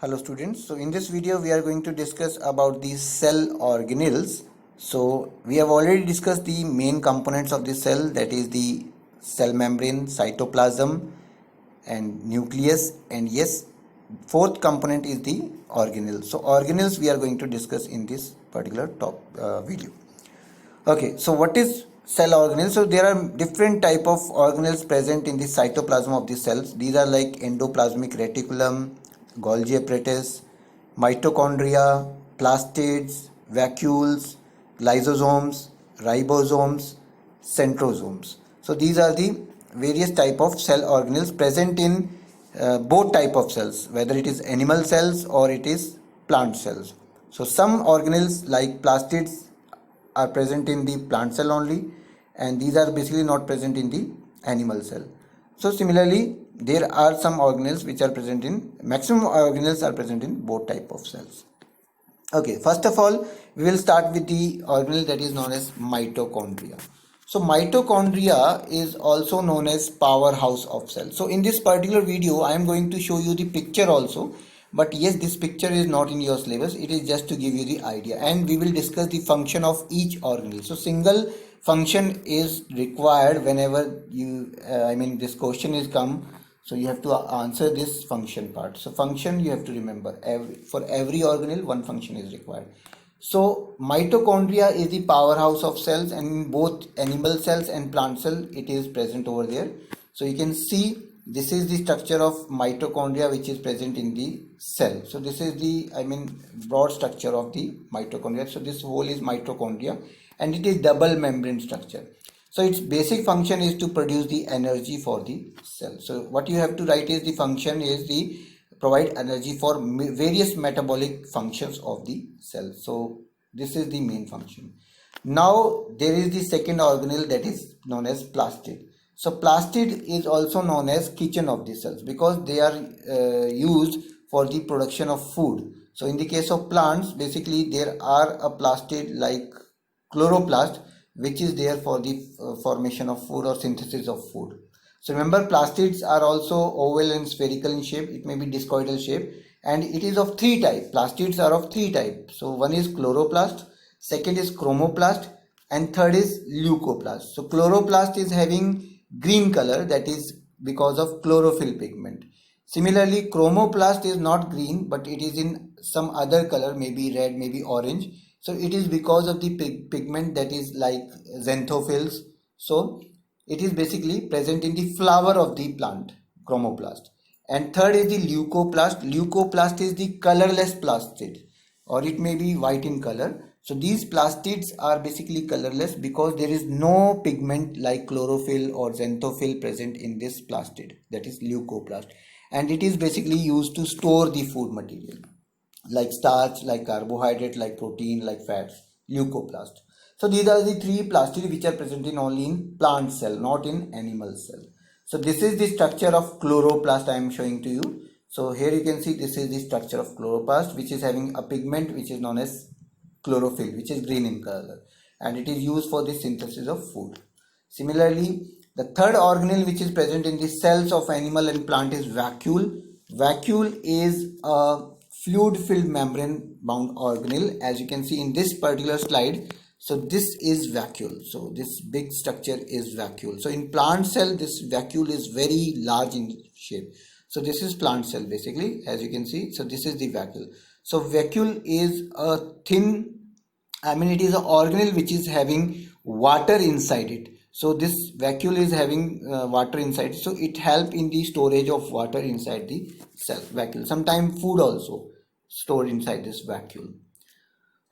Hello students, so in this video we are going to discuss about the cell organelles. So we have already discussed the main components of the cell, that is the cell membrane, cytoplasm and nucleus, and yes, fourth component is the organelle. So organelles we are going to discuss in this particular video. Okay, so what is cell organelles? So there are different type of organelles present in the cytoplasm of the cells. These are like endoplasmic reticulum, Golgi apparatus, mitochondria, plastids, vacuoles, lysosomes, ribosomes, centrosomes. So these are the various type of cell organelles present in both type of cells, whether it is animal cells or it is plant cells. So some organelles like plastids are present in the plant cell only, and these are basically not present in the animal cell. So similarly, there are some organelles which are present in, maximum organelles are present in both type of cells. Okay, first of all, we will start with the organelle that is known as mitochondria. So mitochondria is also known as powerhouse of cells. So in this particular video, I am going to show you the picture also. But yes, this picture is not in your syllabus. It is just to give you the idea. And we will discuss the function of each organelle. So single function is required whenever you, this question is come. So you have to answer this function part. So function you have to remember. For every organelle, one function is required. So mitochondria is the powerhouse of cells, and in both animal cells and plant cell it is present over there. So you can see this is the structure of mitochondria which is present in the cell. So this is the broad structure of the mitochondria. So this whole is mitochondria, and it is double membrane structure. So its basic function is to produce the energy for the cell. So what you have to write is the function is the provide energy for various metabolic functions of the cell. So this is the main function. Now there is the second organelle that is known as plastid. So plastid is also known as kitchen of the cells because they are used for the production of food. So in the case of plants, basically there are a plastid like chloroplast, which is there for the formation of food or synthesis of food. So remember, plastids are also oval and spherical in shape. It may be discoidal shape, and it is of three types. Plastids are of three types. So one is chloroplast, second is chromoplast, and third is leucoplast. So chloroplast is having green color, that is because of chlorophyll pigment. Similarly, chromoplast is not green, but it is in some other color, maybe red, maybe orange. So it is because of the pigment that is like xanthophylls. So it is basically present in the flower of the plant, chromoplast. And third is the leucoplast. Leucoplast is the colorless plastid, or it may be white in color. So these plastids are basically colorless because there is no pigment like chlorophyll or xanthophyll present in this plastid, that is leucoplast. And it is basically used to store the food material like starch, like carbohydrate, like protein, like fats, leucoplast. So these are the three plastids which are present in only in plant cell, not in animal cell. So this is the structure of chloroplast I am showing to you. So here you can see this is the structure of chloroplast, which is having a pigment which is known as chlorophyll, which is green in color, and it is used for the synthesis of food. Similarly, the third organelle which is present in the cells of animal and plant is vacuole. Vacuole is a fluid filled membrane bound organelle, as you can see in this particular slide. So this is vacuole. So this big structure is vacuole. So in plant cell, this vacuole is very large in shape. So this is plant cell basically, as you can see. So this is the vacuole. So vacuole is a thin, it is an organelle which is having water inside it. So this vacuole is having water inside, so it helps in the storage of water inside the cell vacuole. Sometimes food also stored inside this vacuole.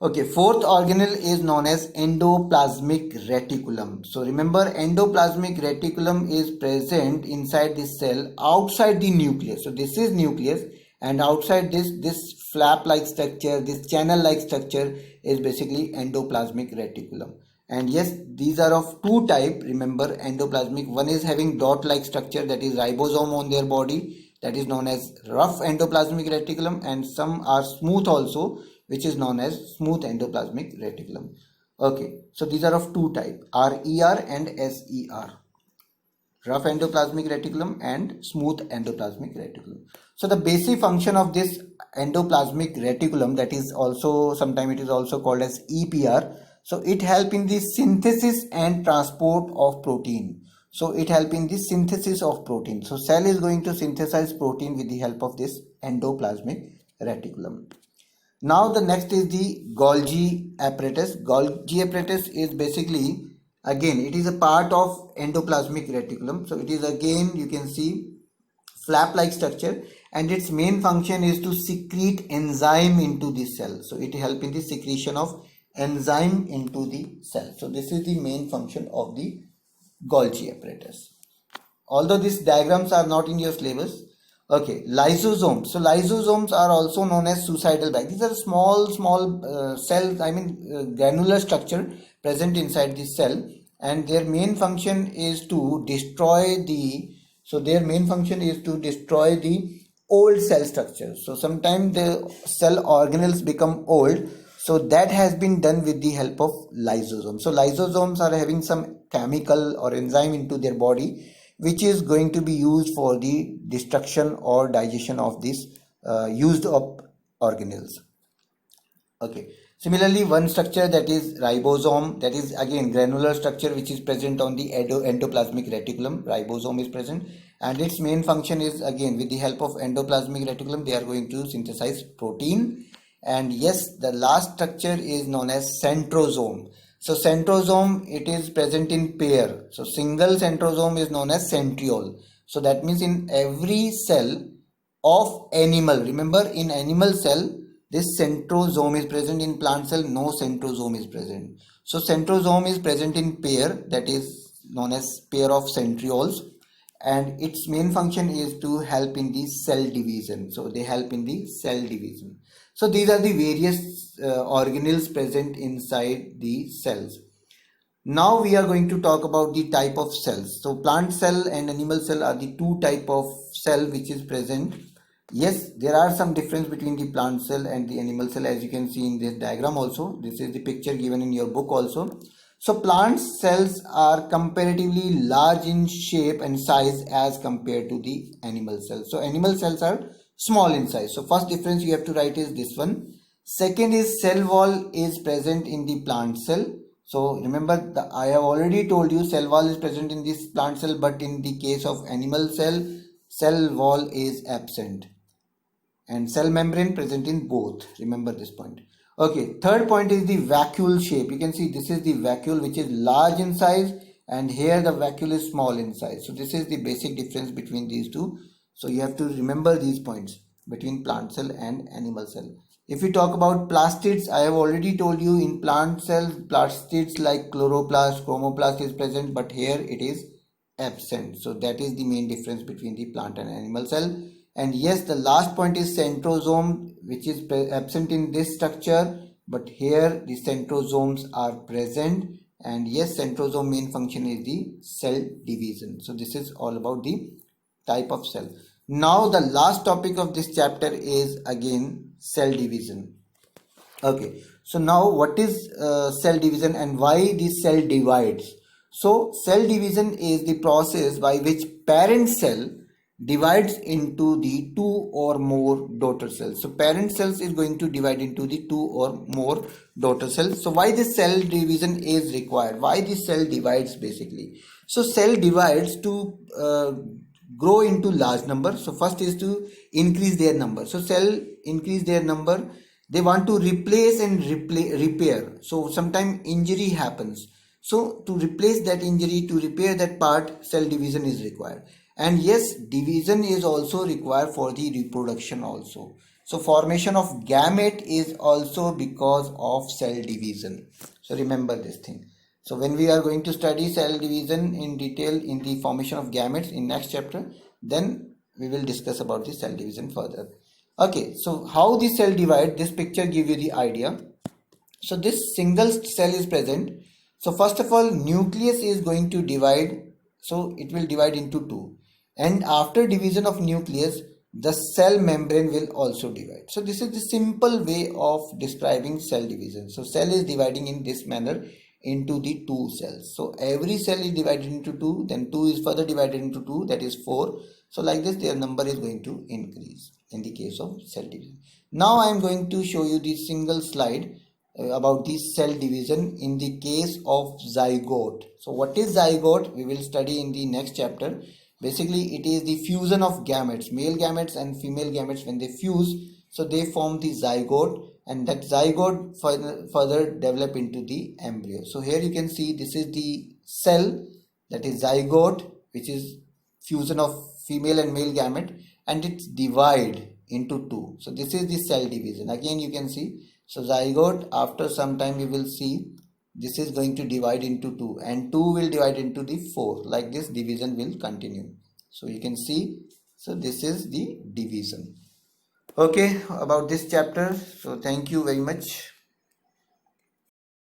Okay, fourth organelle is known as endoplasmic reticulum. So remember, endoplasmic reticulum is present inside the cell outside the nucleus. So this is nucleus, and outside this flap like structure, this channel like structure is basically endoplasmic reticulum. And yes, these are of two type. Remember, endoplasmic, one is having dot like structure, that is ribosome on their body, that is known as rough endoplasmic reticulum, and some are smooth also, which is known as smooth endoplasmic reticulum. Okay, so these are of two type, RER and SER. rough endoplasmic reticulum and smooth endoplasmic reticulum. So the basic function of this endoplasmic reticulum, that is also sometimes it is also called as EPR. So it help in the synthesis and transport of protein. So it help in the synthesis of protein. So cell is going to synthesize protein with the help of this endoplasmic reticulum. Now the next is the Golgi apparatus. Golgi apparatus is basically, again, it is a part of endoplasmic reticulum. So it is, again, you can see flap like structure, and its main function is to secrete enzyme into the cell. So it helps in the secretion of enzyme into the cell. So this is the main function of the Golgi apparatus. Although these diagrams are not in your syllabus. Okay, lysosomes. So lysosomes are also known as suicidal bags. These are small cells, granular structure present inside the cell, and their main function is to destroy the old cell structure. So sometimes the cell organelles become old, so that has been done with the help of lysosomes. So lysosomes are having some chemical or enzyme into their body, which is going to be used for the destruction or digestion of these used up organelles. Okay. Similarly, one structure, that is ribosome, that is again granular structure which is present on the endoplasmic reticulum. Ribosome is present, and its main function is, again, with the help of endoplasmic reticulum they are going to synthesize protein. And yes, the last structure is known as centrosome. So centrosome, it is present in pair. So single centrosome is known as centriole. So that means in every cell of animal, remember, in animal cell this centrosome is present. In plant cell no centrosome is present. So centrosome is present in pair, that is known as pair of centrioles, and its main function is to help in the cell division. So they help in the cell division. So these are the various organelles present inside the cells. Now we are going to talk about the type of cells. So plant cell and animal cell are the two type of cell which is present. Yes, there are some difference between the plant cell and the animal cell, as you can see in this diagram also. This is the picture given in your book also. So plant cells are comparatively large in shape and size as compared to the animal cells. So animal cells are small in size. So first difference you have to write is this one. Second is cell wall is present in the plant cell. So remember, I have already told you cell wall is present in this plant cell, but in the case of animal cell, cell wall is absent and cell membrane present in both. Remember this point. Okay, third point is the vacuole shape. You can see this is the vacuole which is large in size, and here the vacuole is small in size. So this is the basic difference between these two. So you have to remember these points between plant cell and animal cell. If we talk about plastids, I have already told you in plant cells plastids like chloroplast, chromoplast is present, but here it is absent. So that is the main difference between the plant and animal cell. And yes, the last point is centrosome, which is absent in this structure, but here the centrosomes are present. And yes, centrosome main function is the cell division. So this is all about the type of cell. Now the last topic of this chapter is again cell division. Okay, so now what is cell division and why this cell divides? So cell division is the process by which parent cell divides into the two or more daughter cells. So parent cells is going to divide into the two or more daughter cells. So why this cell division is required? Why this cell divides basically? So cell divides to grow into large number. So first is to increase their number. So cell increase their number. They want to replace and repair. So sometimes injury happens. So to replace that injury, to repair that part, cell division is required. And yes, division is also required for the reproduction also. So formation of gamete is also because of cell division. So remember this thing. So when we are going to study cell division in detail in the formation of gametes in next chapter, then we will discuss about the cell division further. Okay, so how the cell divide, this picture give you the idea. So this single cell is present. So first of all, nucleus is going to divide. So it will divide into two. And after division of nucleus, the cell membrane will also divide. So this is the simple way of describing cell division. So cell is dividing in this manner into the two cells. So every cell is divided into two, then two is further divided into two, that is 4. So like this their number is going to increase in the case of cell division. Now I am going to show you the single slide about the cell division in the case of zygote. So what is zygote? We will study in the next chapter. Basically it is the fusion of gametes, male gametes and female gametes. When they fuse, so they form the zygote, and that zygote further develop into the embryo. So here you can see this is the cell, that is zygote, which is fusion of female and male gamete, and it's divide into two. So this is the cell division. Again you can see, so zygote, after some time we will see this is going to divide into two, and two will divide into the four. Like this division will continue. So you can see, so this is the division. Okay, about this chapter. So thank you very much.